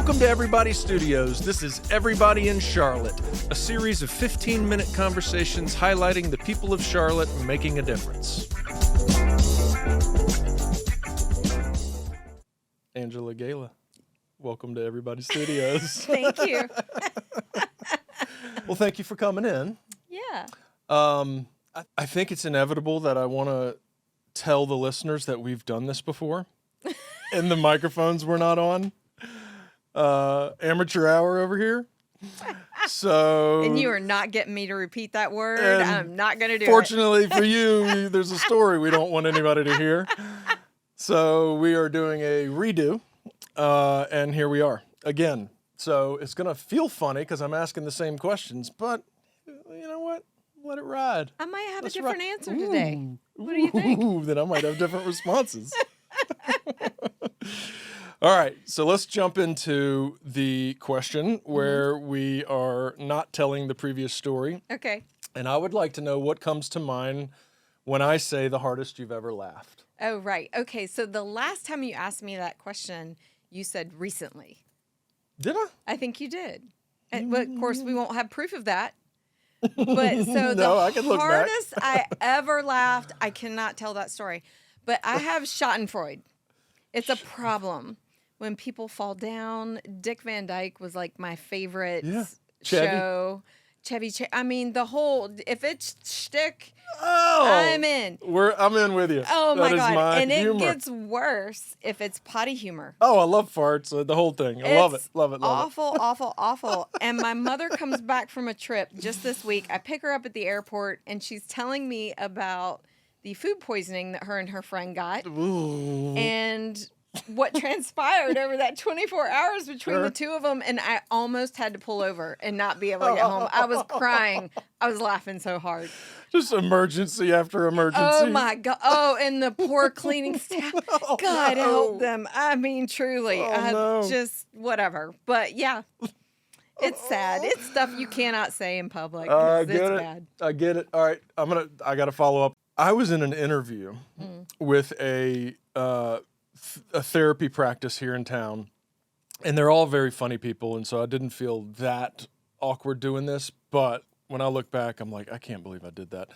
Welcome to Evrybdy Studios. This is Everybody in Charlotte, a series of 15-minute conversations highlighting the people of Charlotte making a difference. Angela Gala, welcome to Evrybdy Studios. Thank you. Well, thank you for coming in. Yeah. I think it's inevitable that I want to tell the listeners that we've done this before, and the microphones were not on. Amateur hour over here. So, And you are not getting me to repeat that word. I'm not going to do fortunately for you, there's a story we don't want anybody to hear. So we are doing a redo, and here we are again. So it's going to feel funny because I'm asking the same questions, but you know what? Let it ride. I might have a different answer today. What do you think? Then I might have different responses. All right, so let's jump into the question where we are not telling the previous story. Okay. And I would like to know what comes to mind when I say the hardest you've ever laughed. Oh, right. Okay, so the last time you asked me that question, you said recently. Did I? I think you did. But of course, we won't have proof of that. But so No, I can the look back. hardest I ever laughed, I cannot tell that story. But I have Schadenfreude. It's a problem. When people fall down, Dick Van Dyke was like my favorite show. I mean, the whole, if it's shtick, I'm in. I'm in with you. Oh my God. And humor. it gets worse if it's potty humor. Oh, I love farts, the whole thing. I love it. Awful, awful, awful. And my mother comes back from a trip just this week. I pick her up at the airport and she's telling me about the food poisoning that her and her friend got. Ooh. And what transpired over that 24 hours between the two of them, and I almost had to pull over and not be able to get home. I was crying. I was laughing so hard. Just emergency after emergency. Oh, my God. Oh, and the poor cleaning staff. God help them. I mean, truly. Just whatever. But, yeah, it's sad. It's stuff you cannot say in public. It's bad. I get it. All right, I got to follow up. I was in an interview with a therapy practice here in town, and they're all very funny people, and so I didn't feel that awkward doing this, but when I look back, I'm like, I can't believe I did that.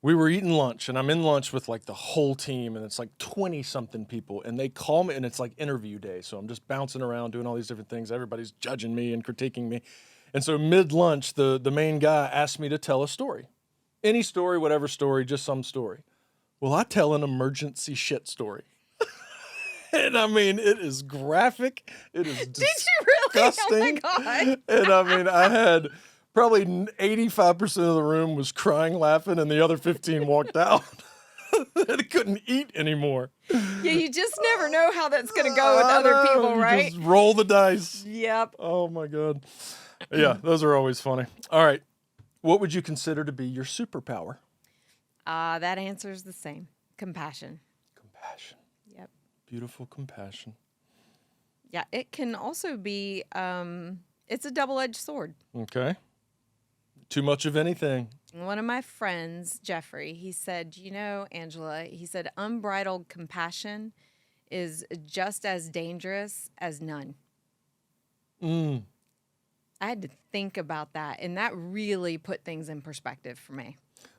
We were eating lunch, and I'm in lunch with like the whole team, and it's like 20-something people, and they call me, and it's like interview day, so I'm just bouncing around doing all these different things. Everybody's judging me and critiquing me, and so mid-lunch, the main guy asked me to tell a story. Any story, whatever story, just some story. Well, I tell an emergency shit story. And I mean, it is graphic. It is disgusting. Did you really? Oh my God. And I mean, I had probably 85% of the room was crying, laughing, and the other 15 walked out. They couldn't eat anymore. Yeah, you just never know how that's going to go with other people, right? Just roll the dice. Yep. Oh my God. Yeah, those are always funny. All right. What would you consider to be your superpower? That answer is the same. Compassion. Compassion. Yep. Beautiful compassion. Yeah, it can also be, it's a double-edged sword. Okay. Too much of anything. One of my friends, Jeffrey, he said, you know, Angela, he said, unbridled compassion is just as dangerous as none. I had to think about that, and that really put things in perspective for me.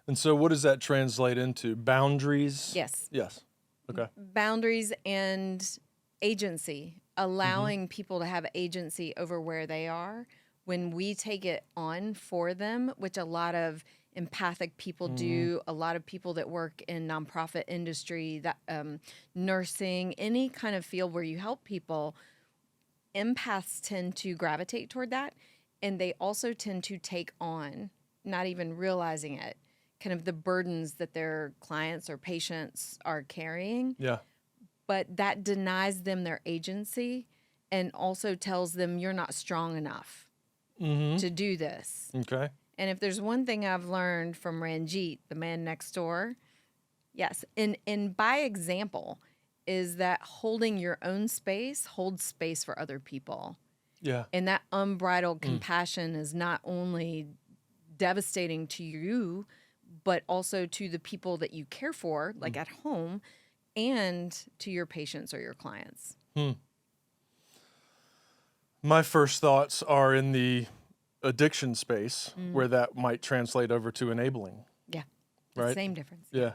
And so what does that translate into? Boundaries? Yes. Yes. Okay. Boundaries and agency, allowing people to have agency over where they are when we take it on for them, which a lot of empathic people do, a lot of people that work in nonprofit industry, that nursing, any kind of field where you help people, empaths tend to gravitate toward that, and they also tend to take on, not even realizing it, kind of the burdens that their clients or patients are carrying. Yeah. But that denies them their agency and also tells them you're not strong enough to do this. Okay. And if there's one thing I've learned from Ranjit, the man next door, yes, and by example, is that holding your own space holds space for other people. Yeah. And that unbridled compassion is not only devastating to you, but also to the people that you care for, like at home, and to your patients or your clients. My first thoughts are in the addiction space, where that might translate over to enabling, Yeah. right? Same difference. Yeah.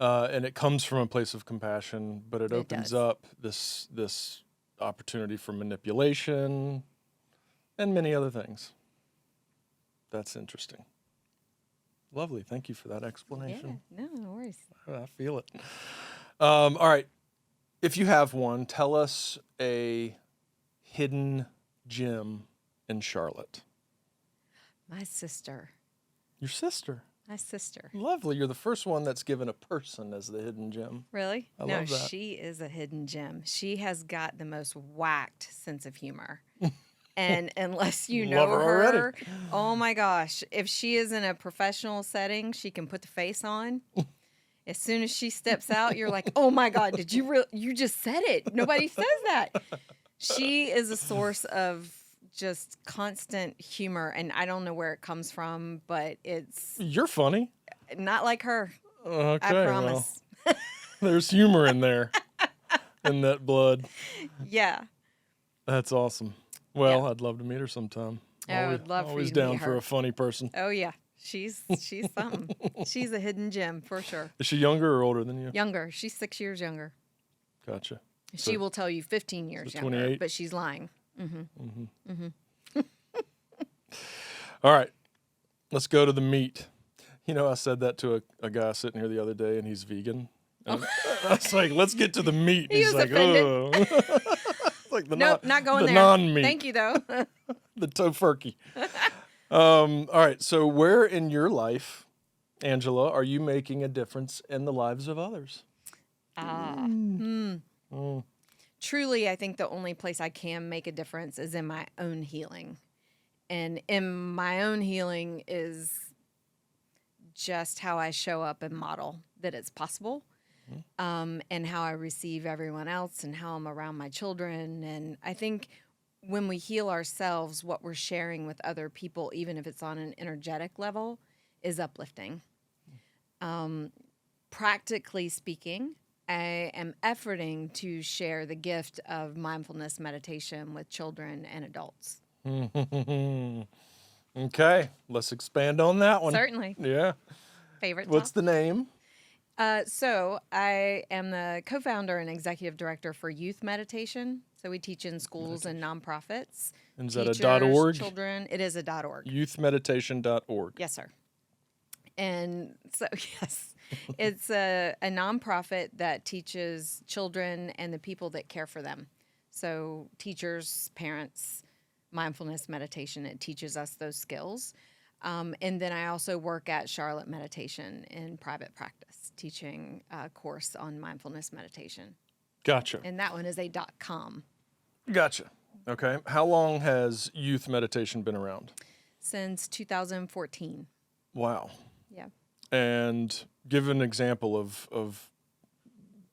And it comes from a place of compassion, but it opens does. up this opportunity for manipulation and many other things. That's interesting. Lovely. Thank you for that explanation. Yeah. No worries. I feel it. All right. If you have one, tell us a hidden gem in Charlotte. My sister. Your sister. My sister. Lovely. You're the first one that's given a person as the hidden gem. Really? I No, love that. she is a hidden gem. She has got the most whacked sense of humor. And unless you know Love her already. her, oh my gosh, if she is in a professional setting, she can put the face on. As soon as she steps out, you're like, "Oh my God, did you you just said it. Nobody says that." She is a source of just constant humor, and I don't know where it comes from, but it's You're funny. not like her. Okay, I promise. well, there's humor in there, in that blood. Yeah. That's awesome. Well, Yeah. I'd love to meet her sometime. I would love for always you to down meet for her. a funny person. Oh yeah. She's something. She's a hidden gem for sure. Is she younger or older than you? Younger. She's 6 years younger. Gotcha. She So- will tell you 15 years so younger, 28? but she's lying. All right, let's go to the meat. You know, I said that to a guy sitting here the other day, and he's vegan. And I was like, let's get to the meat. He He's was like, offended. oh. It's like the Nope, not going the there. non-meat. Thank you though. The tofurkey. All right, so where in your life, Angela, are you making a difference in the lives of others? Truly, I think the only place I can make a difference is in my own healing. And in my own healing is just how I show up and model that it's possible, and how I receive everyone else and how I'm around my children. And I think when we heal ourselves, what we're sharing with other people, even if it's on an energetic level, is uplifting. Practically speaking, I am efforting to share the gift of mindfulness meditation with children and adults. Okay, let's expand on that one. Certainly. Yeah. Favorite What's the name? So I am the co-founder and executive director for Youth Meditation. So we teach in schools and nonprofits. And is that a teachers, .org? Children. It is a .org. Youthmeditation.org. Yes, sir. And so, yes, it's a nonprofit that teaches children and the people that care for them. So teachers, parents, mindfulness meditation, it teaches us those skills. And then I also work at Charlotte Meditation in private practice, teaching a course on mindfulness meditation. Gotcha. And that one is a .com. Gotcha. Okay. How long has youth meditation been around? Since 2014. Wow. Yeah. And give an example of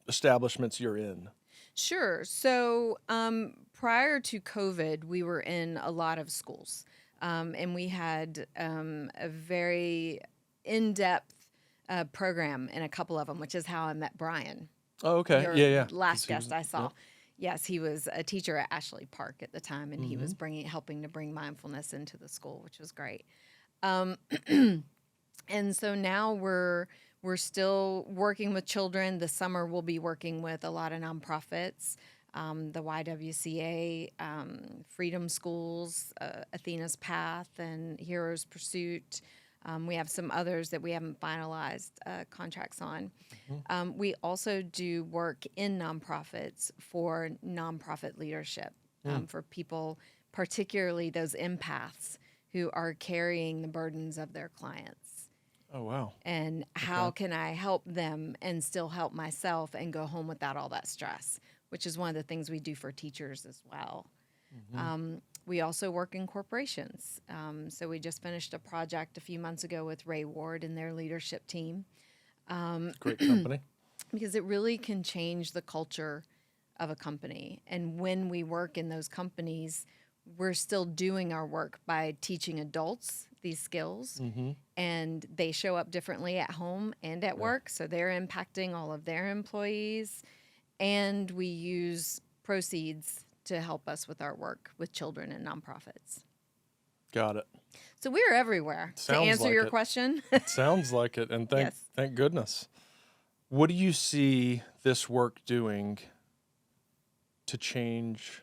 establishments you're in. Sure. So prior to COVID, we were in a lot of schools, and we had a very in-depth program in a couple of them, which is how I met Brian. Oh, okay. Your Yeah. last 'Cause he guest was- I saw. yep. Yes, he was a teacher at Ashley Park at the time, and he Mm-hmm. was helping to bring mindfulness into the school, which was great. And so now we're still working with children. This summer we'll be working with a lot of nonprofits, the YWCA, Freedom Schools, Athena's Path, and Heroes Pursuit. We have some others that we haven't finalized contracts on. We also do work in nonprofits for nonprofit leadership, for people, particularly those empaths who are carrying the burdens of their clients. Oh, wow. And how can I help them and still help myself and go home without all that stress, which is one of the things we do for teachers as well. We also work in corporations. So we just finished a project a few months ago with Ray Ward and their leadership team, Great company. because it really can change the culture of a company. And when we work in those companies, we're still doing our work by teaching adults these skills, and they show up differently at home and at work. So they're impacting all of their employees, and we use proceeds to help us with our work with children and nonprofits. Got it. So we're everywhere. Sounds to answer like your it. question. Sounds like it, and Yes. thank goodness. What do you see this work doing to change?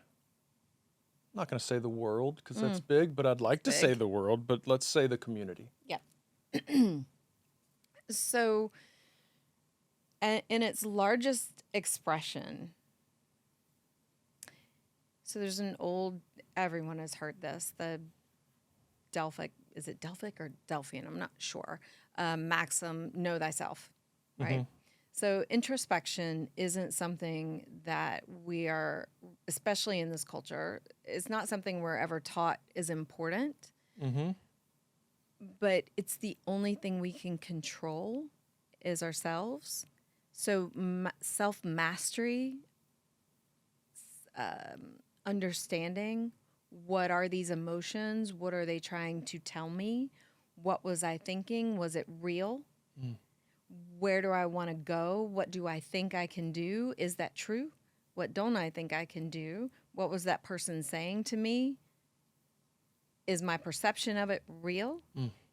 I'm not going to say the world because that's big, but I'd like to say big. the world, but let's say the community. Yep. So, in its largest expression, so there's an old, everyone has heard this, the Delphic, is it Delphic or Delphian? I'm not sure. Maxim, know thyself, right? So introspection isn't something that we are, especially in this culture, it's not something we're ever taught is important. But it's the only thing we can control is ourselves. So self-mastery, understanding what are these emotions, what are they trying to tell me, what was I thinking, was it real? Where do I want to go? What do I think I can do? Is that true? What don't I think I can do? What was that person saying to me? Is my perception of it real?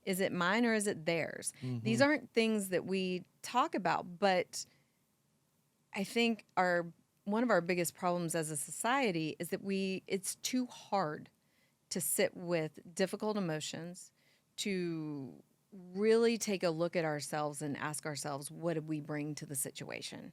Is it mine or is it theirs? These aren't things that we talk about, but I think one of our biggest problems as a society is that it's too hard to sit with difficult emotions, to really take a look at ourselves and ask ourselves, what did we bring to the situation?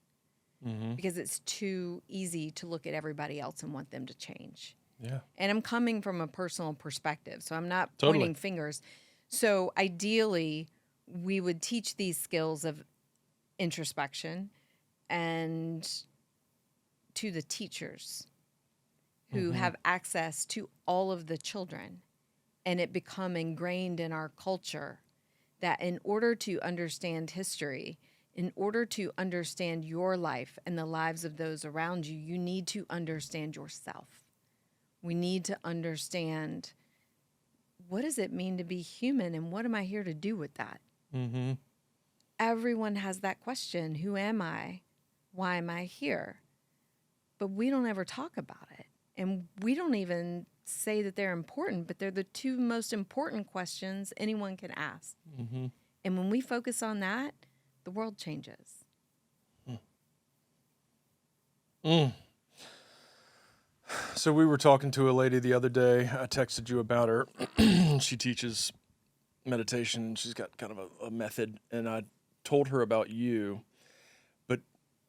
Because it's too easy to look at everybody else and want them to change. Yeah. And I'm coming from a personal perspective, so I'm not Totally. pointing fingers. So ideally, we would teach these skills of introspection and to the teachers who have access to all of the children, and it become ingrained in our culture that in order to understand history, in order to understand your life and the lives of those around you, you need to understand yourself. We need to understand, what does it mean to be human and what am I here to do with that? Everyone has that question. Who am I? Why am I here? But we don't ever talk about it. And we don't even say that they're important, but they're the two most important questions anyone can ask. And when we focus on that, the world changes. So we were talking to a lady the other day. I texted you about her. She teaches meditation, and she's got kind of a method. And I told her about you. But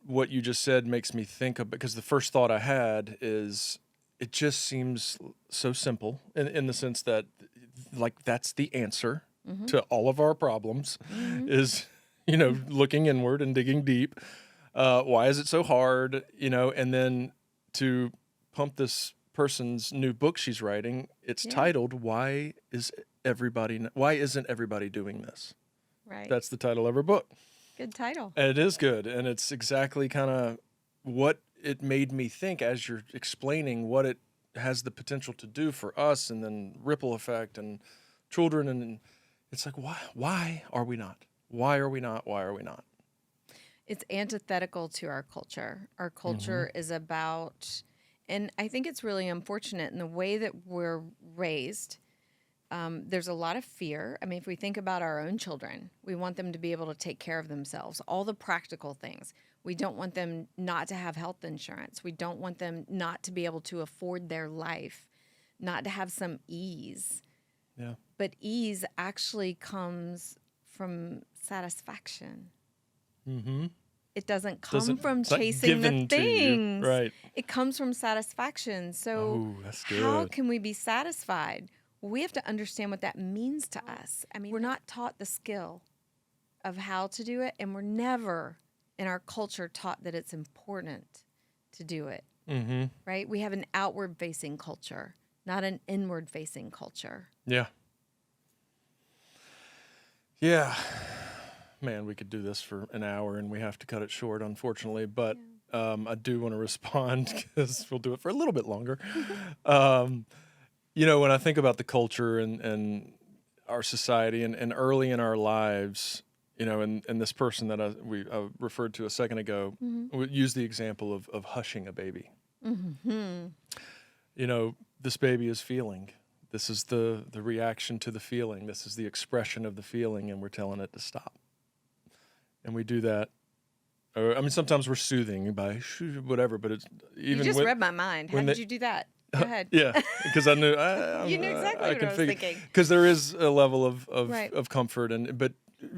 what you just said makes me think of, because the first thought I had is it just seems so simple in the sense that, like, that's the answer to all of our problems is, looking inward and digging deep. Why is it so hard? And then to pump this person's new book she's writing, it's titled, Why Isn't Everybody Doing This? Right. That's the title of her book. Good title. And it is good. And it's exactly kind of what it made me think as you're explaining what it has the potential to do for us, and then ripple effect and children. And it's like, why are we not? Why are we not? Why are we not? It's antithetical to our culture. Our culture is about, and I think it's really unfortunate in the way that we're raised. There's a lot of fear. I mean, if we think about our own children, we want them to be able to take care of themselves, all the practical things. We don't want them not to have health insurance. We don't want them not to be able to afford their life, not to have some ease. Yeah. But ease actually comes from satisfaction. It doesn't come from it's not chasing the given to you. things. Right. It comes from satisfaction. So Ooh, that's good. how can we be satisfied? We have to understand what that means to us. I mean, we're not taught the skill of how to do it, and we're never in our culture taught that it's important to do it. Right? We have an outward-facing culture, not an inward-facing culture. Yeah. Yeah. Man, we could do this for an hour, and we have to cut it short, unfortunately. But I do want to respond, because we'll do it for a little bit longer. When I think about the culture and our society, and early in our lives, and this person that I referred to a second ago would use the example of hushing a baby. this baby is feeling. This is the reaction to the feeling. This is the expression of the feeling, and we're telling it to stop. And we do that. Sometimes we're soothing by whatever, but it's even. You just read my mind. How did you do that? Go ahead. Yeah, because I knew. You knew exactly what I was thinking. Because there is a level of Right. comfort, but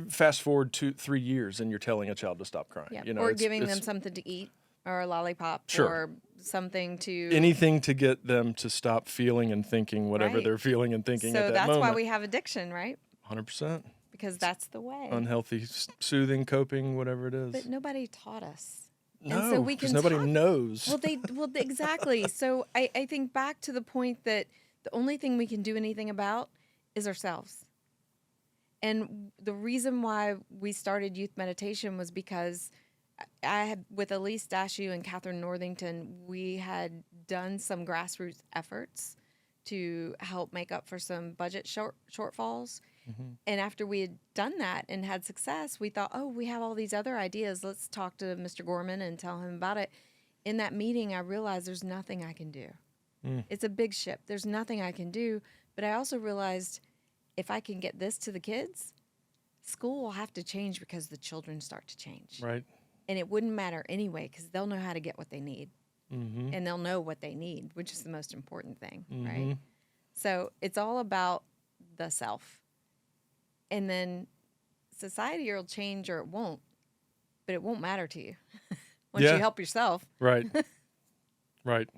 fast forward 2-3 years, and you're telling a child to stop crying. Yeah. Or giving them something to eat, or a lollipop, or something to anything to get them to stop feeling and thinking whatever Right. they're feeling and thinking So at that that's moment. why we have addiction, right? 100%. Because that's the way. Unhealthy, soothing, coping, whatever it is. But nobody taught us. No, and so we can nobody talk- knows. Well, exactly. So I think back to the point that the only thing we can do anything about is ourselves. And the reason why we started youth meditation was because I had, with Elise Dashew and Catherine Northington, we had done some grassroots efforts to help make up for some budget shortfalls. Mm-hmm. And after we had done that and had success, we thought, we have all these other ideas. Let's talk to Mr. Gorman and tell him about it. In that meeting, I realized there's nothing I can do. It's a big ship. There's nothing I can do. But I also realized if I can get this to the kids, school will have to change because the children start to change. Right. And it wouldn't matter anyway because they'll know how to get what they need. Mm-hmm. And they'll know what they need, which is the most important thing, Mm-hmm. right? So it's all about the self. And then society will change or it won't, but it won't matter to you once you help yourself. Right. Right.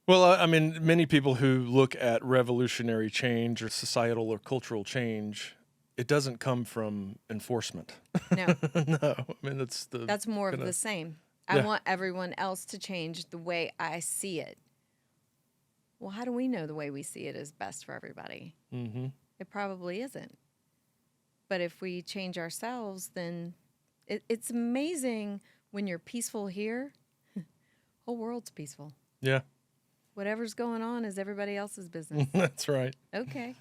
Well, many people who look at revolutionary change or societal or cultural change, it doesn't come from enforcement. No. No. That's more of the same. I want everyone else to change the way I see it. Well, how do we know the way we see it is best for everybody? Mm-hmm. It probably isn't. But if we change ourselves, then it's amazing when you're peaceful here, whole world's peaceful. Yeah. Whatever's going on is everybody else's business. That's right. Okay.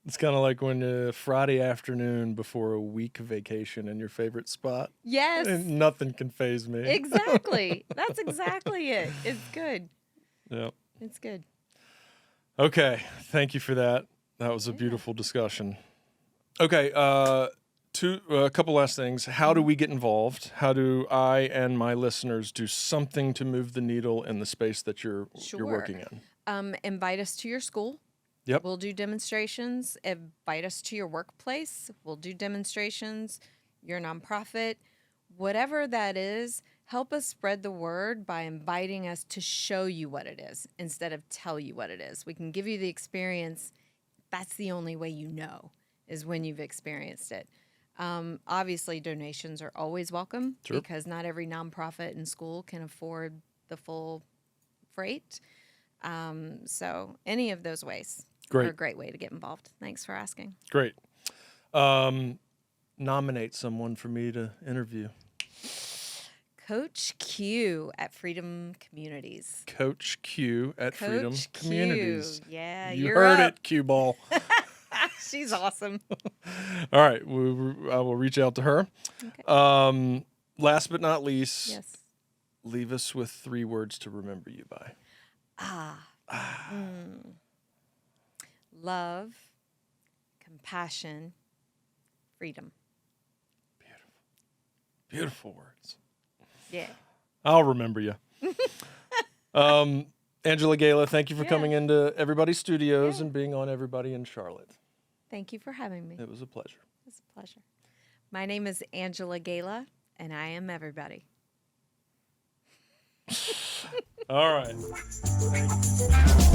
It's kind of like when Friday afternoon before a week vacation in your favorite spot. Yes. And nothing can faze me. Exactly. That's exactly it. It's good. Yeah. It's good. Okay. Thank you for that. That was a beautiful discussion. Okay. A couple last things. How do we get involved? How do I and my listeners do something to move the needle in the space that you're working in? Invite us to your school. Yep. We'll do demonstrations. Invite us to your workplace. We'll do demonstrations. Your nonprofit, whatever that is, help us spread the word by inviting us to show you what it is instead of tell you what it is. We can give you the experience. That's the only way you know is when you've experienced it. Obviously, donations are always welcome because not every nonprofit in school can afford the full freight. So any of those ways are a great way to get involved. Thanks for asking. Great. Nominate someone for me to interview. Coach Q at Freedom Communities. Coach Q at Freedom Communities. Yeah, you you're heard up. it, Q Ball. She's awesome. All right, I will reach out to her. Okay. Last but not least, leave us with 3 words to remember you by. Love, compassion, freedom. Beautiful words. Yeah. I'll remember you. Angela Gala, thank you for coming into Everybody Studios and being on Everybody in Charlotte. Thank you for having me. It was a pleasure. It was a pleasure. My name is Angela Gala, and I am Everybody. All right.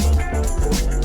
Thank you.